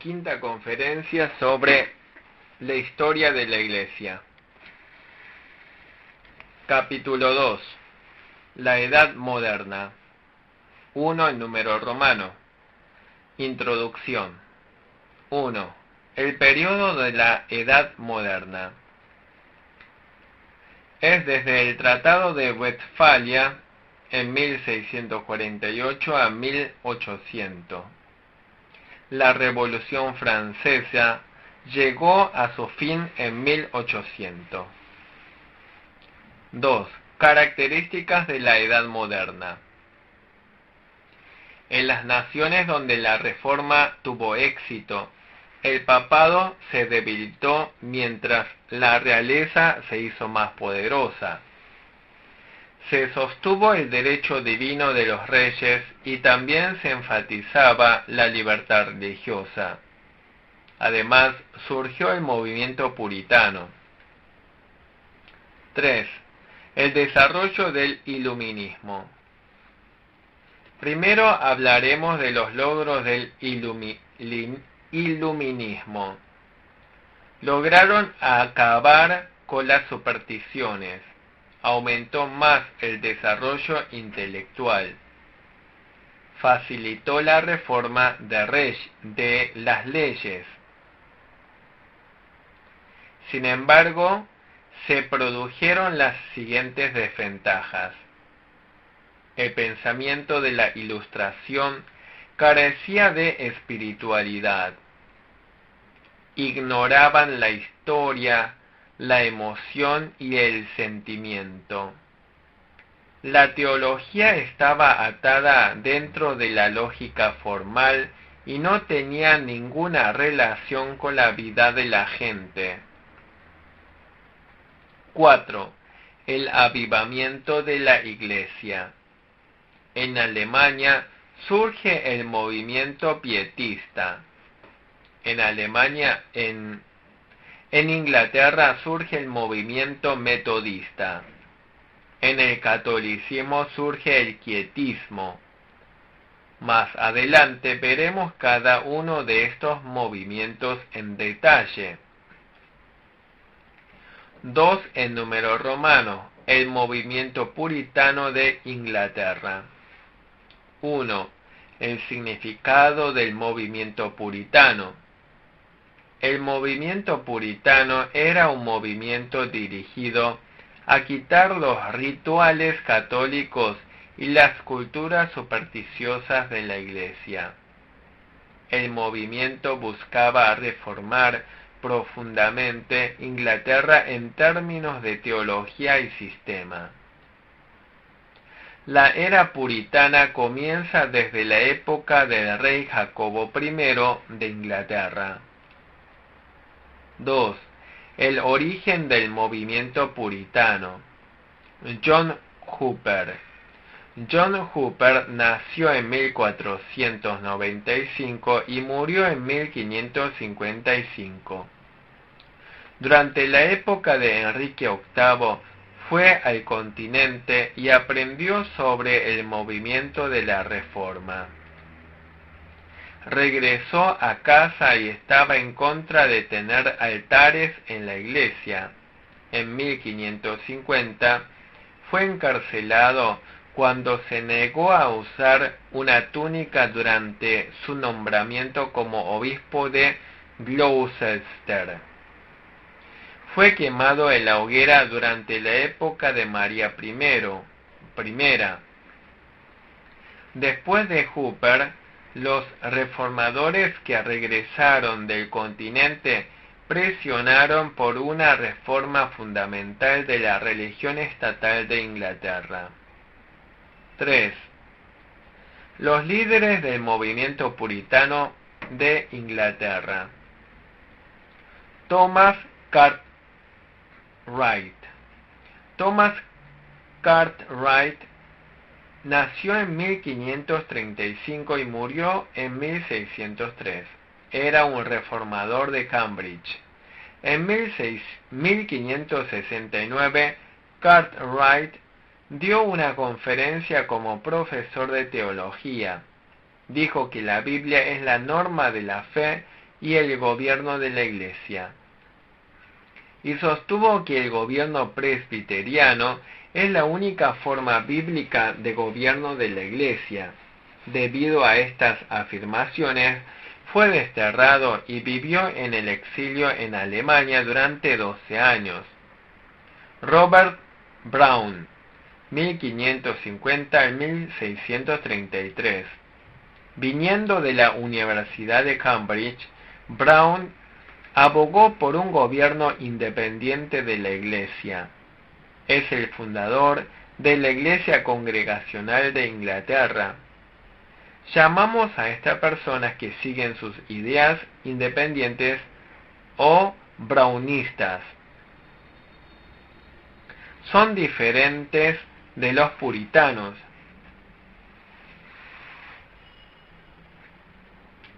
quinta conferencia sobre la historia de la Iglesia. Capítulo 2. La Edad Moderna. 1. El número romano. Introducción. 1. El periodo de la Edad Moderna. Es desde el Tratado de Westfalia en 1648 a 1800. La Revolución Francesa llegó a su fin en 1800. 2. Características de la Edad Moderna. En las naciones donde la Reforma tuvo éxito, el papado se debilitó mientras la realeza se hizo más poderosa. Se sostuvo el derecho divino de los reyes y también se enfatizaba la libertad religiosa. Además, surgió el movimiento puritano. 3. El desarrollo del iluminismo. Primero hablaremos de los logros del iluminismo. Lograron acabar con las supersticiones. Aumentó más el desarrollo intelectual. Facilitó la reforma de las leyes. Sin embargo, se produjeron las siguientes desventajas. El pensamiento de la Ilustración carecía de espiritualidad. Ignoraban la historia, la emoción y el sentimiento. La teología estaba atada dentro de la lógica formal y no tenía ninguna relación con la vida de la gente. 4. El avivamiento de la Iglesia. En Alemania surge el movimiento pietista. En Inglaterra surge el movimiento metodista. En el catolicismo surge el quietismo. Más adelante veremos cada uno de estos movimientos en detalle. 2. En número romano, el movimiento puritano de Inglaterra. 1. El significado del movimiento puritano. El movimiento puritano era un movimiento dirigido a quitar los rituales católicos y las culturas supersticiosas de la Iglesia. El movimiento buscaba reformar profundamente Inglaterra en términos de teología y sistema. La era puritana comienza desde la época del rey Jacobo I de Inglaterra. 2. El origen del movimiento puritano. John Hooper. John Hooper nació en 1495 y murió en 1555. Durante la época de Enrique VIII fue al continente y aprendió sobre el movimiento de la Reforma. Regresó a casa y estaba en contra de tener altares en la iglesia. En 1550 fue encarcelado cuando se negó a usar una túnica durante su nombramiento como obispo de Gloucester. Fue quemado en la hoguera durante la época de María I. Después de Hooper, los reformadores que regresaron del continente presionaron por una reforma fundamental de la religión estatal de Inglaterra. 3. Los líderes del movimiento puritano de Inglaterra. Thomas Cartwright. Thomas Cartwright nació en 1535 y murió en 1603. Era un reformador de Cambridge. En 1569, Cartwright dio una conferencia como profesor de teología. Dijo que la Biblia es la norma de la fe y el gobierno de la Iglesia. Y sostuvo que el gobierno presbiteriano es la única forma bíblica de gobierno de la Iglesia. Debido a estas afirmaciones, fue desterrado y vivió en el exilio en Alemania durante 12 años. Robert Brown, 1550 al 1633. Viniendo de la Universidad de Cambridge, Brown abogó por un gobierno independiente de la Iglesia. Es el fundador de la Iglesia Congregacional de Inglaterra. Llamamos a estas personas que siguen sus ideas independientes o brownistas. Son diferentes de los puritanos.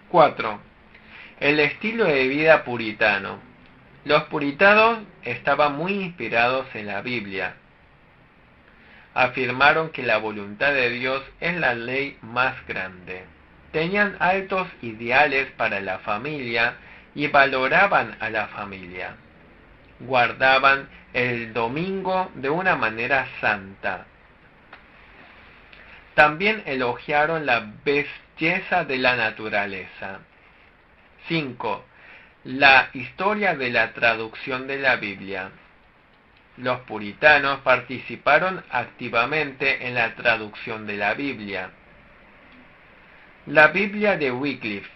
4. El estilo de vida puritano. Los puritanos estaban muy inspirados en la Biblia. Afirmaron que la voluntad de Dios es la ley más grande. Tenían altos ideales para la familia y valoraban a la familia. Guardaban el domingo de una manera santa. También elogiaron la belleza de la naturaleza. 5. La historia de la traducción de la Biblia. Los puritanos participaron activamente en la traducción de la Biblia. La Biblia de Wycliffe.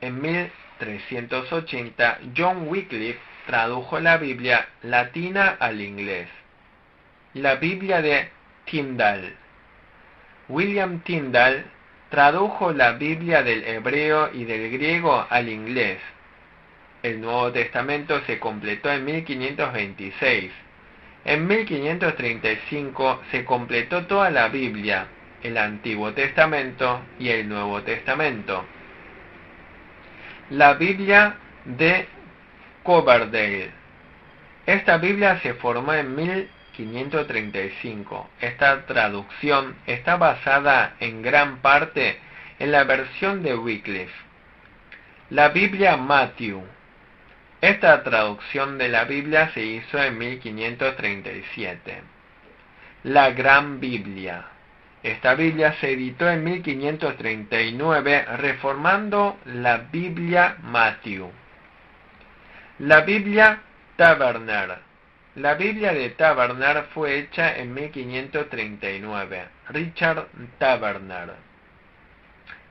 En 1380, John Wycliffe tradujo la Biblia latina al inglés. La Biblia de Tyndale. William Tyndale tradujo la Biblia del hebreo y del griego al inglés. El Nuevo Testamento se completó en 1526. En 1535 se completó toda la Biblia, el Antiguo Testamento y el Nuevo Testamento. La Biblia de Coverdale. Esta Biblia se formó en 1535. Esta traducción está basada en gran parte en la versión de Wycliffe. La Biblia Matthew. Esta traducción de la Biblia se hizo en 1537. La Gran Biblia. Esta Biblia se editó en 1539, reformando la Biblia Matthew. La Biblia Taberner. La Biblia de Taberner fue hecha en 1539. Richard Taberner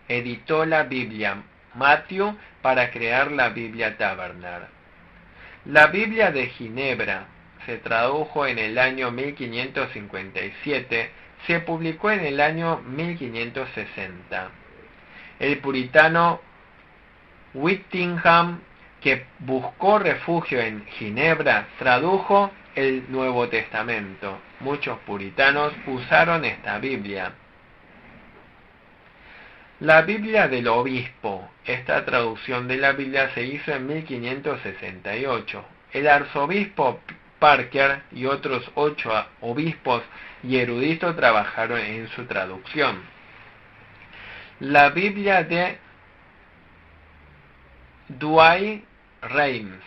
editó la Biblia Matthew para crear la Biblia Taberner. La Biblia de Ginebra se tradujo en el año 1557, se publicó en el año 1560. El puritano Whittingham, que buscó refugio en Ginebra, tradujo el Nuevo Testamento. Muchos puritanos usaron esta Biblia. La Biblia del Obispo. Esta traducción de la Biblia se hizo en 1568. El arzobispo Parker y otros 8 obispos y eruditos trabajaron en su traducción. La Biblia de Douay Rheims.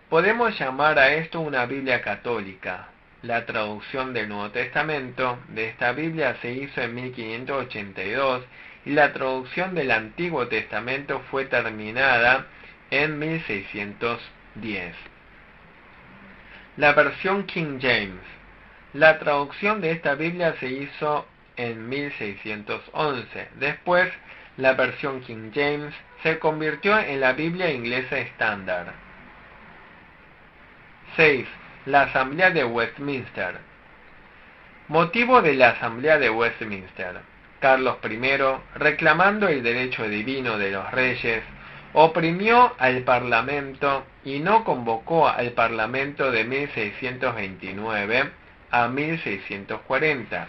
Podemos llamar a esto una Biblia católica. La traducción del Nuevo Testamento de esta Biblia se hizo en 1582 y la traducción del Antiguo Testamento fue terminada en 1610. La versión King James. La traducción de esta Biblia se hizo en 1611. Después, la versión King James se convirtió en la Biblia inglesa estándar. 6. La Asamblea de Westminster. Motivo de la Asamblea de Westminster. Carlos I, reclamando el derecho divino de los reyes, oprimió al Parlamento y no convocó al Parlamento de 1629 a 1640.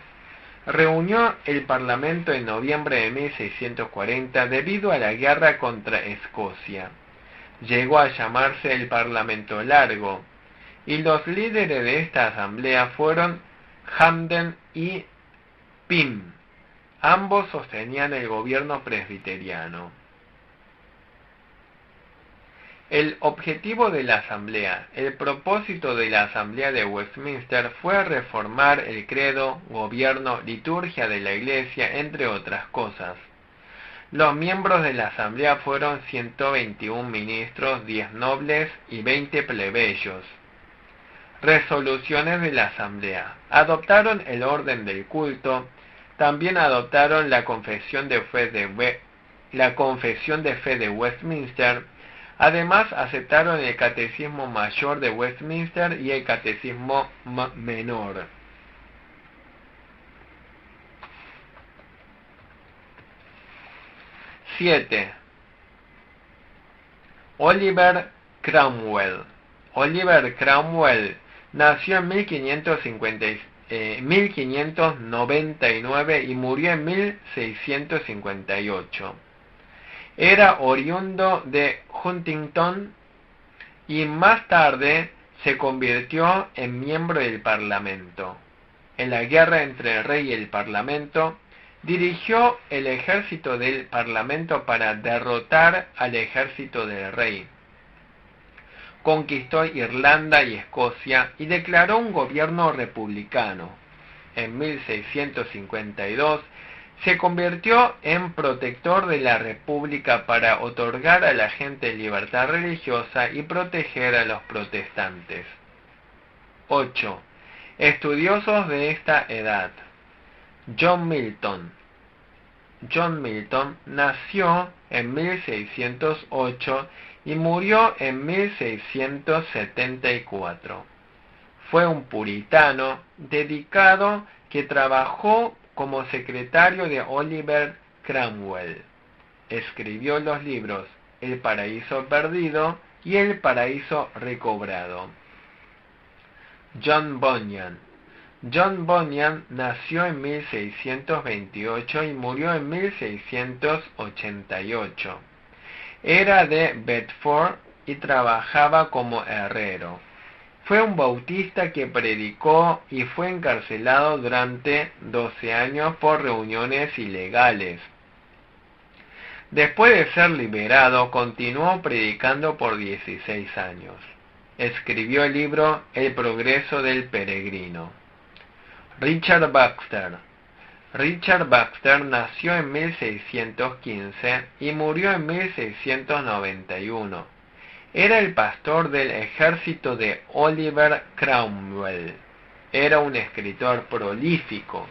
Reunió el Parlamento en noviembre de 1640 debido a la guerra contra Escocia. Llegó a llamarse el Parlamento Largo, y los líderes de esta asamblea fueron Hamden y Pym. Ambos sostenían el gobierno presbiteriano. El objetivo de la Asamblea, el propósito de la Asamblea de Westminster fue reformar el credo, gobierno, liturgia de la Iglesia, entre otras cosas. Los miembros de la Asamblea fueron 121 ministros, 10 nobles y 20 plebeyos. Resoluciones de la Asamblea. Adoptaron el orden del culto, también adoptaron la confesión de fe de Westminster. Además, aceptaron el Catecismo Mayor de Westminster y el Catecismo Menor. Oliver Cromwell. Oliver Cromwell nació en 1599 y murió en 1658. Era oriundo de Huntington y más tarde se convirtió en miembro del Parlamento. En la guerra entre el rey y el Parlamento, dirigió el ejército del Parlamento para derrotar al ejército del rey. Conquistó Irlanda y Escocia y declaró un gobierno republicano. En 1652 se convirtió en protector de la República para otorgar a la gente libertad religiosa y proteger a los protestantes. 8. Estudiosos de esta edad. John Milton. John Milton nació en 1608 y murió en 1674. Fue un puritano dedicado que trabajó como secretario de Oliver Cromwell. Escribió los libros El paraíso perdido y El paraíso recobrado. John Bunyan. John Bunyan nació en 1628 y murió en 1688. Era de Bedford y trabajaba como herrero. Fue un bautista que predicó y fue encarcelado durante 12 años por reuniones ilegales. Después de ser liberado, continuó predicando por 16 años. Escribió el libro El progreso del peregrino. Richard Baxter. Richard Baxter nació en 1615 y murió en 1691. Era el pastor del ejército de Oliver Cromwell. Era un escritor prolífico.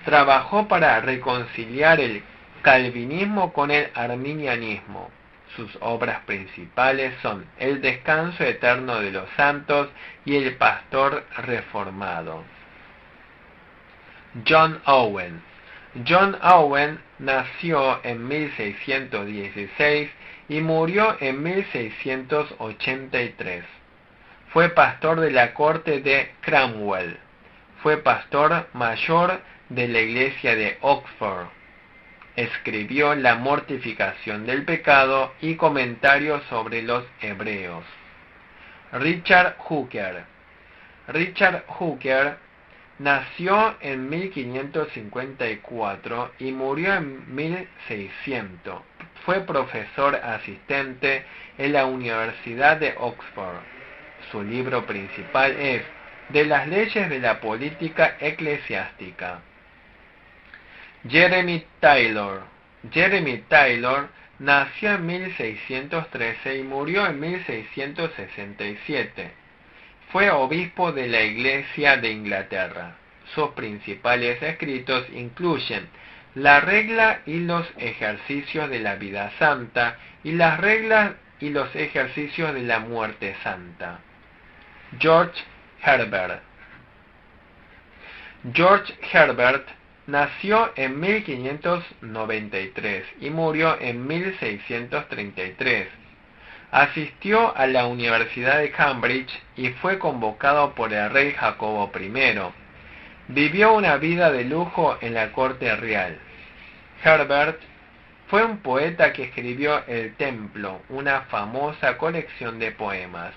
Trabajó para reconciliar el calvinismo con el arminianismo. Sus obras principales son El descanso eterno de los santos y El pastor reformado. John Owen. John Owen nació en 1616 y murió en 1683. Fue pastor de la corte de Cromwell. Fue pastor mayor de la iglesia de Oxford. Escribió La mortificación del pecado y comentarios sobre los hebreos. Richard Hooker. Richard Hooker nació en 1554 y murió en 1600. Fue profesor asistente en la Universidad de Oxford. Su libro principal es De las leyes de la política eclesiástica. Jeremy Taylor. Jeremy Taylor nació en 1613 y murió en 1667. Fue obispo de la Iglesia de Inglaterra. Sus principales escritos incluyen La regla y los ejercicios de la vida santa y las reglas y los ejercicios de la muerte santa. George Herbert. George Herbert nació en 1593 y murió en 1633. Asistió a la Universidad de Cambridge y fue convocado por el rey Jacobo I. Vivió una vida de lujo en la corte real. Herbert fue un poeta que escribió El Templo, una famosa colección de poemas.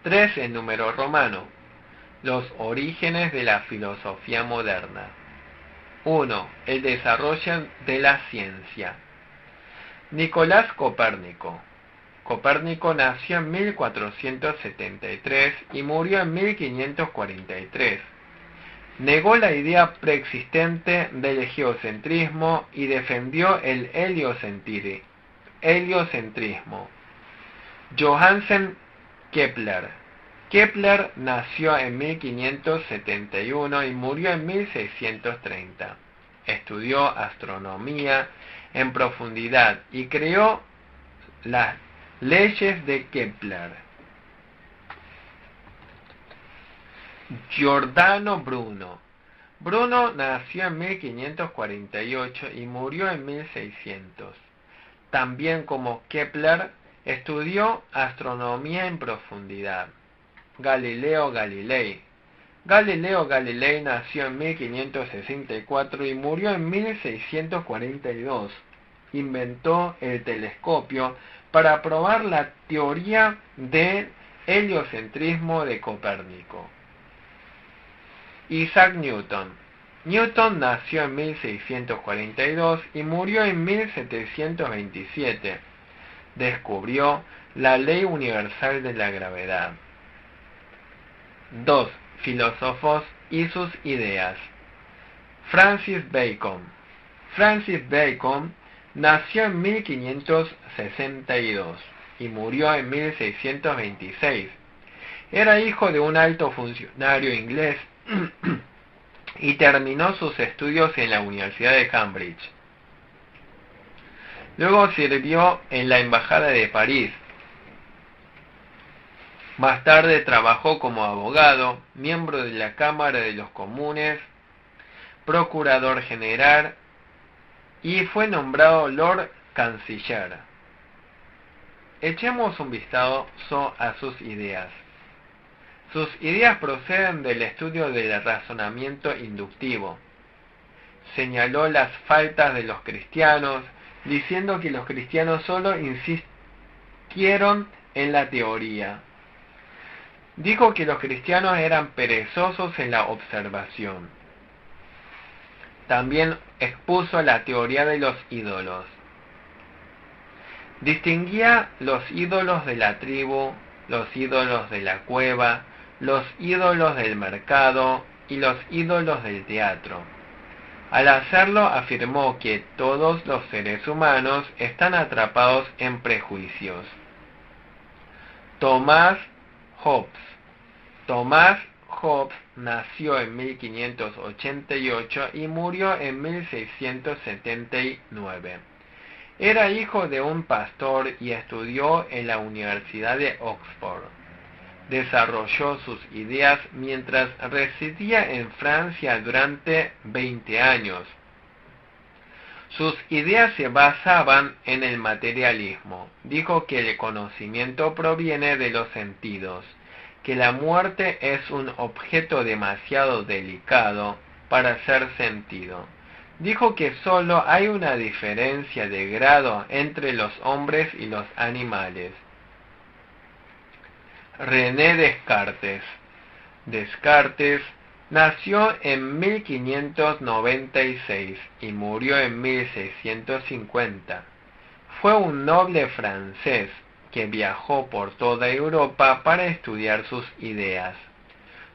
3 en número romano. Los orígenes de la filosofía moderna. 1. El desarrollo de la ciencia. Nicolás Copérnico. Copérnico nació en 1473 y murió en 1543. Negó la idea preexistente del geocentrismo y defendió el heliocentrismo. Johannes Kepler. Kepler nació en 1571 y murió en 1630. Estudió astronomía en profundidad y creó las leyes de Kepler. Giordano Bruno. Bruno nació en 1548 y murió en 1600. También como Kepler, estudió astronomía en profundidad. Galileo Galilei. Galileo Galilei nació en 1564 y murió en 1642. Inventó el telescopio para probar la teoría del heliocentrismo de Copérnico. Isaac Newton. Newton nació en 1642 y murió en 1727. Descubrió la ley universal de la gravedad. 2. Filósofos y sus ideas. Francis Bacon. Francis Bacon nació en 1562 y murió en 1626. Era hijo de un alto funcionario inglés y terminó sus estudios en la Universidad de Cambridge. Luego sirvió en la Embajada de París. Más tarde trabajó como abogado, miembro de la Cámara de los Comunes, procurador general y fue nombrado Lord Canciller. Echemos un vistazo a sus ideas. Sus ideas proceden del estudio del razonamiento inductivo. Señaló las faltas de los cristianos, diciendo que los cristianos solo insistieron en la teoría. Dijo que los cristianos eran perezosos en la observación. También expuso la teoría de los ídolos. Distinguía los ídolos de la tribu, los ídolos de la cueva, los ídolos del mercado y los ídolos del teatro. Al hacerlo afirmó que todos los seres humanos están atrapados en prejuicios. Thomas Hobbes. Thomas Hobbes nació en 1588 y murió en 1679. Era hijo de un pastor y estudió en la Universidad de Oxford. Desarrolló sus ideas mientras residía en Francia durante 20 años. Sus ideas se basaban en el materialismo. Dijo que el conocimiento proviene de los sentidos, que la muerte es un objeto demasiado delicado para ser sentido. Dijo que solo hay una diferencia de grado entre los hombres y los animales. René Descartes. Descartes nació en 1596 y murió en 1650. Fue un noble francés que viajó por toda Europa para estudiar sus ideas.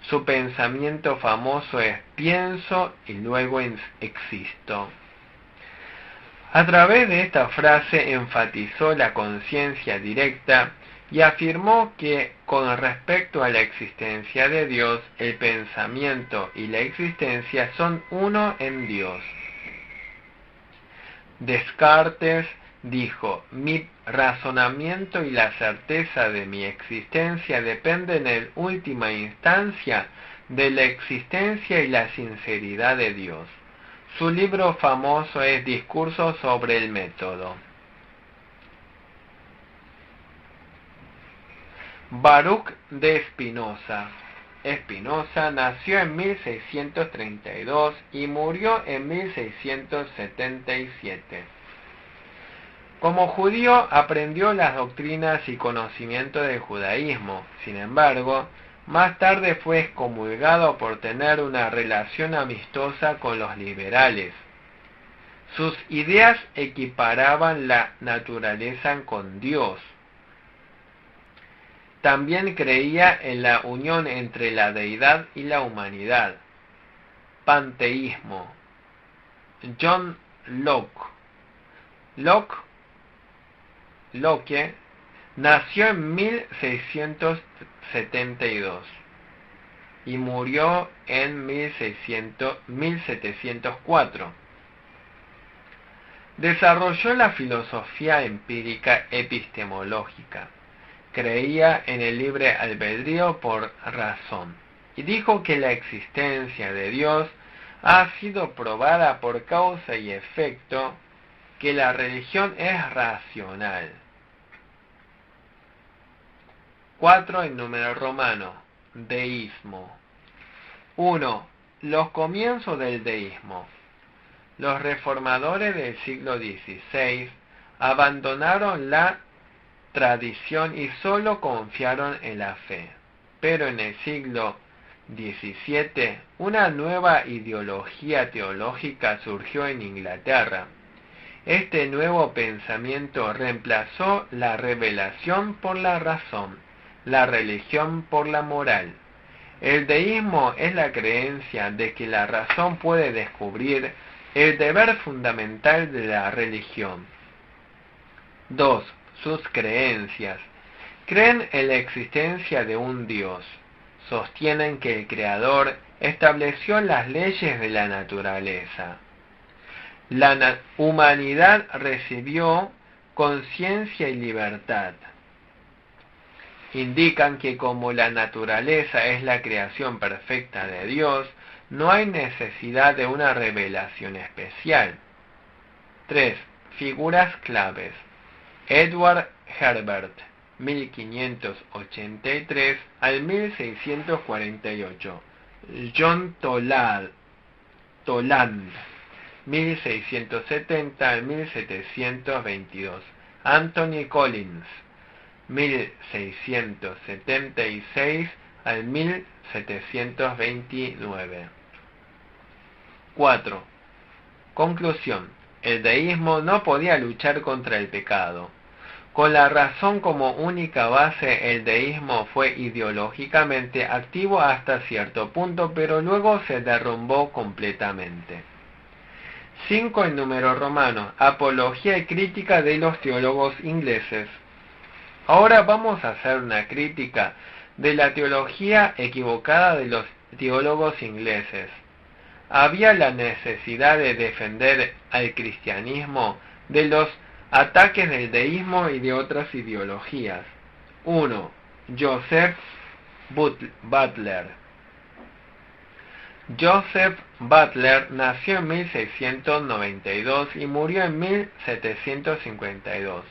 Su pensamiento famoso es pienso y luego existo. A través de esta frase enfatizó la conciencia directa y afirmó que con respecto a la existencia de Dios, el pensamiento y la existencia son uno en Dios. Descartes dijo: mi razonamiento y la certeza de mi existencia dependen en última instancia de la existencia y la sinceridad de Dios. Su libro famoso es Discurso sobre el método. Baruch de Spinoza. Spinoza nació en 1632 y murió en 1677. Como judío aprendió las doctrinas y conocimientos del judaísmo. Sin embargo, más tarde fue excomulgado por tener una relación amistosa con los liberales. Sus ideas equiparaban la naturaleza con Dios. También creía en la unión entre la deidad y la humanidad, panteísmo. John Locke nació en 1672 y murió en 1704. Desarrolló la filosofía empírica epistemológica. Creía en el libre albedrío por razón y dijo que la existencia de Dios ha sido probada por causa y efecto, que la religión es racional. 4 en número romano. Deísmo. 1. Los comienzos del deísmo. Los reformadores del siglo XVI abandonaron la tradición y solo confiaron en la fe. Pero en el siglo XVII, una nueva ideología teológica surgió en Inglaterra. Este nuevo pensamiento reemplazó la revelación por la razón, la religión por la moral. El deísmo es la creencia de que la razón puede descubrir el deber fundamental de la religión. 2. Sus creencias. Creen en la existencia de un Dios. Sostienen que el Creador estableció las leyes de la naturaleza. La humanidad recibió conciencia y libertad. Indican que como la naturaleza es la creación perfecta de Dios, no hay necesidad de una revelación especial. 3. Figuras claves. Edward Herbert, 1583 al 1648. John Toland, 1670 al 1722. Anthony Collins, 1676 al 1729. 4. Conclusión. El deísmo no podía luchar contra el pecado. Con la razón como única base, el deísmo fue ideológicamente activo hasta cierto punto, pero luego se derrumbó completamente. 5 en número romano. Apología y crítica de los teólogos ingleses. Ahora vamos a hacer una crítica de la teología equivocada de los teólogos ingleses. Había la necesidad de defender al cristianismo de los ataques del deísmo y de otras ideologías. 1. Joseph Butler. Joseph Butler nació en 1692 y murió en 1752.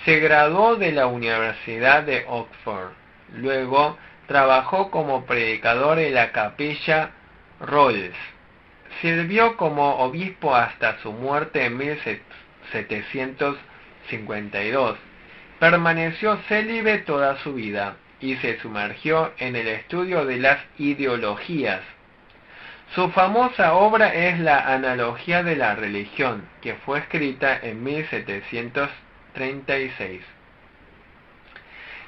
Se graduó de la Universidad de Oxford. Luego trabajó como predicador en la Capilla Rolls. Sirvió como obispo hasta su muerte en 1752. Permaneció célibe toda su vida y se sumergió en el estudio de las ideologías. Su famosa obra es La Analogía de la Religión, que fue escrita en 1736.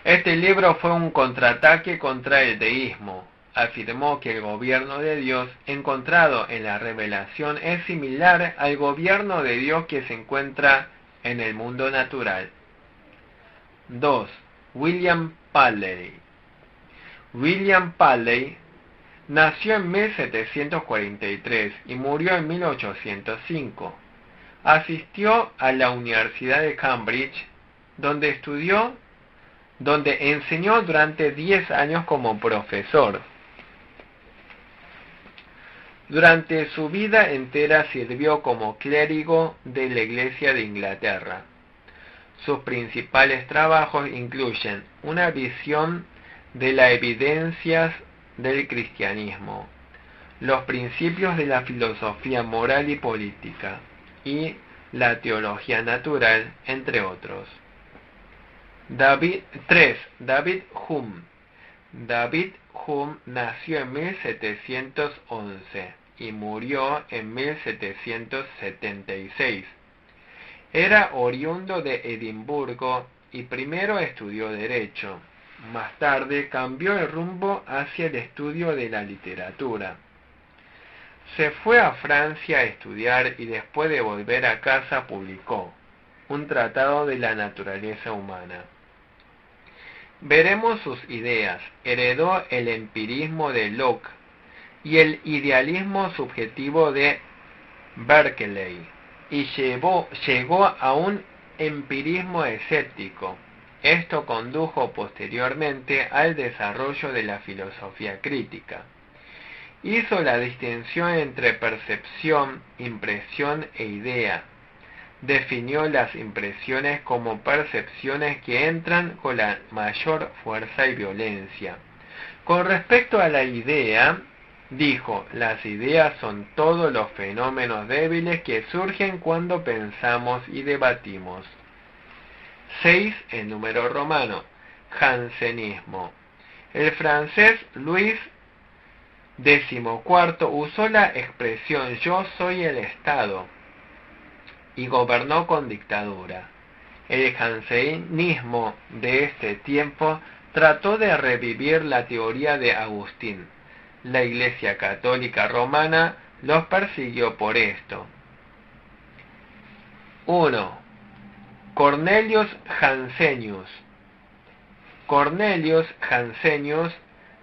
Este libro fue un contraataque contra el deísmo. Afirmó que el gobierno de Dios encontrado en la revelación es similar al gobierno de Dios que se encuentra en el mundo natural. 2. William Paley. William Paley nació en 1743 y murió en 1805. Asistió a la Universidad de Cambridge, donde enseñó durante 10 años como profesor. Durante su vida entera sirvió como clérigo de la Iglesia de Inglaterra. Sus principales trabajos incluyen una visión de las evidencias del cristianismo, los principios de la filosofía moral y política, y la teología natural, entre otros. 3. David Hume. David Hume nació en 1711 y murió en 1776. Era oriundo de Edimburgo y primero estudió Derecho. Más tarde cambió el rumbo hacia el estudio de la literatura. Se fue a Francia a estudiar y después de volver a casa publicó un tratado de la naturaleza humana. Veremos sus ideas. Heredó el empirismo de Locke y el idealismo subjetivo de Berkeley y llegó a un empirismo escéptico. Esto condujo posteriormente al desarrollo de la filosofía crítica. Hizo la distinción entre percepción, impresión e idea. Definió las impresiones como percepciones que entran con la mayor fuerza y violencia. Con respecto a la idea, dijo, las ideas son todos los fenómenos débiles que surgen cuando pensamos y debatimos. 6 en número romano. Jansenismo. El francés Luis XIV usó la expresión yo soy el Estado y gobernó con dictadura. El jansenismo de este tiempo trató de revivir la teoría de Agustín. La Iglesia Católica Romana los persiguió por esto. 1. Cornelius Jansenius. Cornelius Jansenius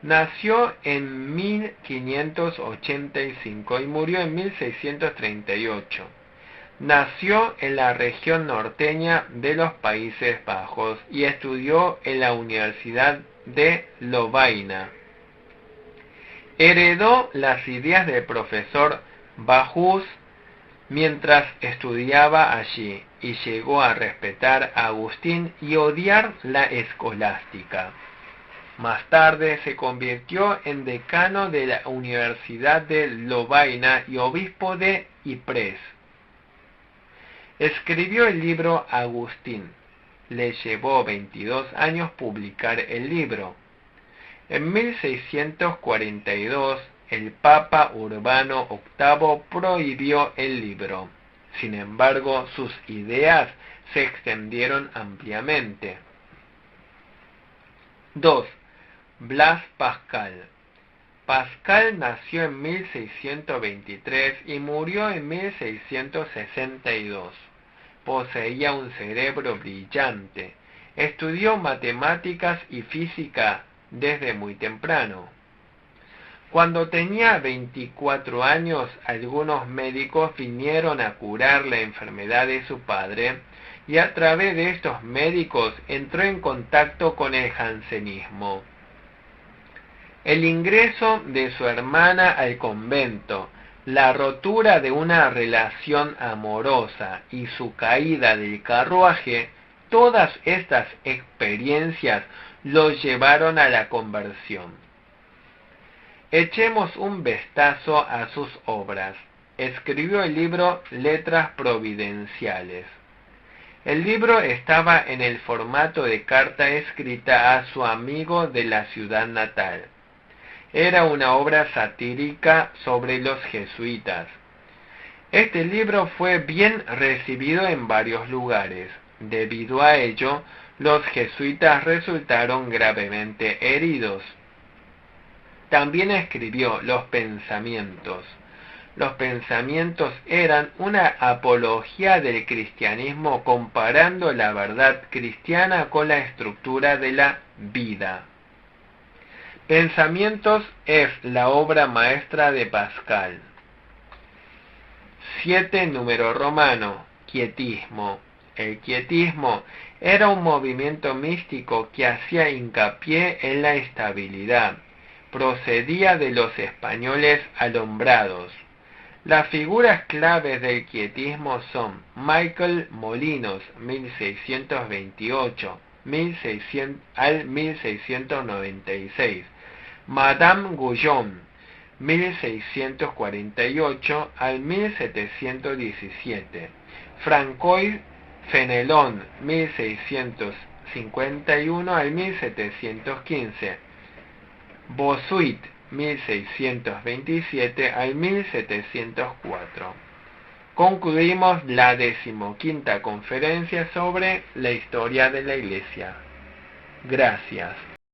nació en 1585 y murió en 1638. Nació en la región norteña de los Países Bajos y estudió en la Universidad de Lovaina. Heredó las ideas del profesor Bajus mientras estudiaba allí y llegó a respetar a Agustín y odiar la escolástica. Más tarde se convirtió en decano de la Universidad de Lovaina y obispo de Ypres. Escribió el libro Agustín. Le llevó 22 años publicar el libro. En 1642, el Papa Urbano VIII prohibió el libro. Sin embargo, sus ideas se extendieron ampliamente. 2. Blaise Pascal. Pascal nació en 1623 y murió en 1662. Poseía un cerebro brillante. Estudió matemáticas y física desde muy temprano. Cuando tenía 24 años, algunos médicos vinieron a curar la enfermedad de su padre y a través de estos médicos entró en contacto con el jansenismo. El ingreso de su hermana al convento, la rotura de una relación amorosa y su caída del carruaje, todas estas experiencias lo llevaron a la conversión. Echemos un vistazo a sus obras. Escribió el libro Letras Providenciales. El libro estaba en el formato de carta escrita a su amigo de la ciudad natal. Era una obra satírica sobre los jesuitas. Este libro fue bien recibido en varios lugares. Debido a ello, los jesuitas resultaron gravemente heridos. También escribió Los Pensamientos. Los Pensamientos eran una apología del cristianismo comparando la verdad cristiana con la estructura de la vida. Pensamientos es la obra maestra de Pascal. 7 número romano. Quietismo. El quietismo era un movimiento místico que hacía hincapié en la estabilidad. Procedía de los españoles alumbrados. Las figuras claves del quietismo son Michael Molinos, 1628 al 1696, Madame Guyon, 1648 al 1717, Francois Fenelon, 1651 al 1715, Bossuet, 1627 al 1704. Concluimos la 15ª conferencia sobre la historia de la Iglesia. Gracias.